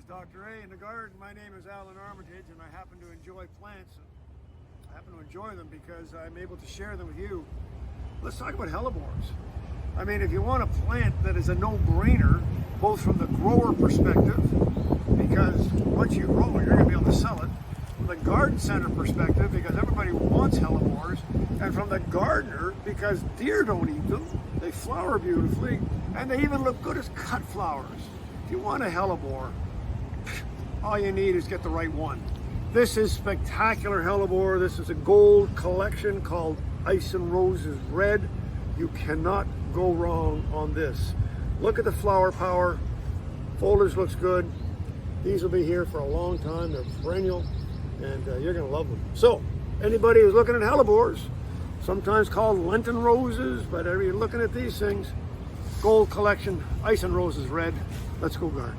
Dr. A in the garden. My name is Alan Armitage, and I happen to enjoy plants. I happen to enjoy them because I'm able to share them with you. Let's talk about hellebores. I mean, if you want a plant that is a no-brainer, both from the grower perspective, because once you grow it, you're going to be able to sell it, from the garden center perspective, because everybody wants hellebores, and from the gardener, because deer don't eat them, they flower beautifully, and they even look good as cut flowers. If you want a hellebore, all you need is get the right one. This is spectacular hellebore. This is a gold collection called Ice and Roses Red. You cannot go wrong on this. Look at the flower power. Foliage looks good. These will be here for a long time. They're perennial, and you're gonna love them. So, anybody who's looking at hellebores, sometimes called Lenten roses, but if you're looking at these things, gold collection, Ice and Roses Red. Let's go garden.